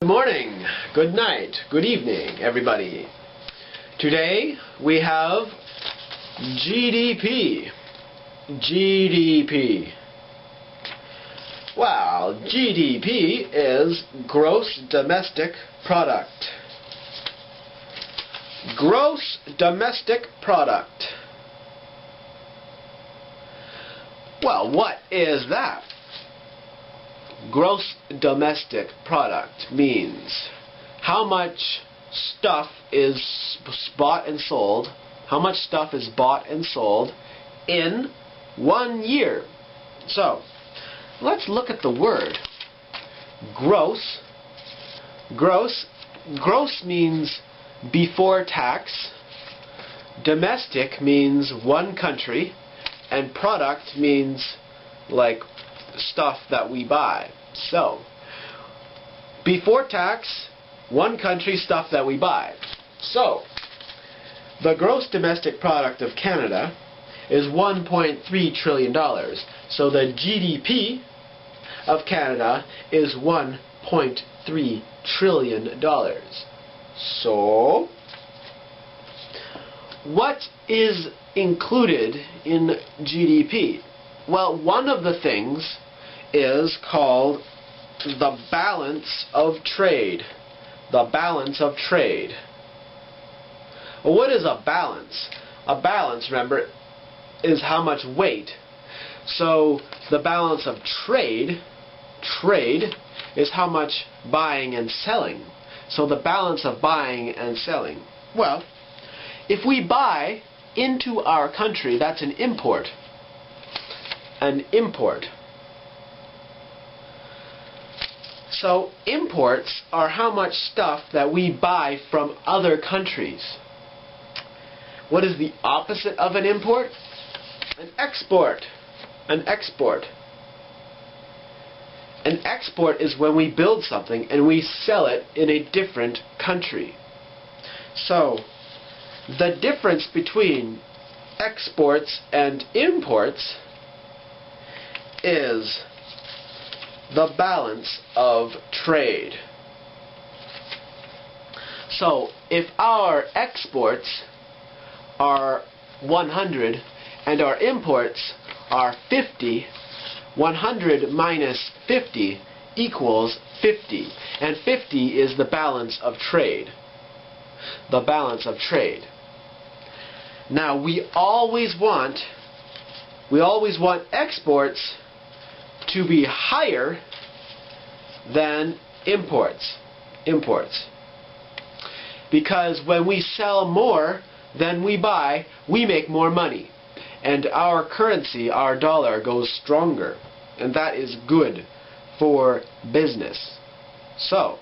Good morning, good night, good evening, everybody. Today we have GDP. GDP. Well, GDP is gross domestic product. Gross domestic product. Well, what is that? Gross domestic product means how much stuff is bought and sold, how much stuff is bought and sold in 1 year. So, let's look at the word. Gross. Gross means before tax. Domestic means one country. And product means like stuff that we buy. So, before tax, one country, stuff that we buy. So, the gross domestic product of Canada is $1.3 trillion. So the GDP of Canada is $1.3 trillion. So, what is included in GDP? Well, one of the things is called the balance of trade. The balance of trade. Well, what is a balance? A balance, remember, is how much weight. So the balance of trade is how much buying and selling. So the balance of buying and selling. Well, if we buy into our country, that's an import. An import. So imports are how much stuff that we buy from other countries. What is the opposite of an import? An export. An export. An export is when we build something and we sell it in a different country. So, the difference between exports and imports is the balance of trade. So, if our exports are 100 and our imports are 50, 100 minus 50 equals 50. And 50 is the balance of trade. The balance of trade. Now, we always want exports to be higher than imports. Because when we sell more than we buy, we make more money. And our currency, our dollar, goes stronger. And that is good for business. So,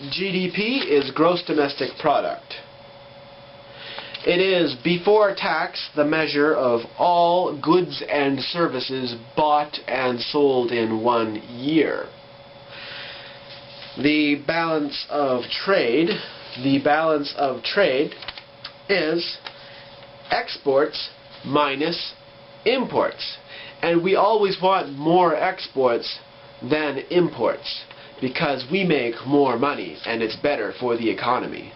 GDP is gross domestic product. It is before tax the measure of all goods and services bought and sold in 1 year. The balance of trade is exports minus imports. And we always want more exports than imports because we make more money and it's better for the economy.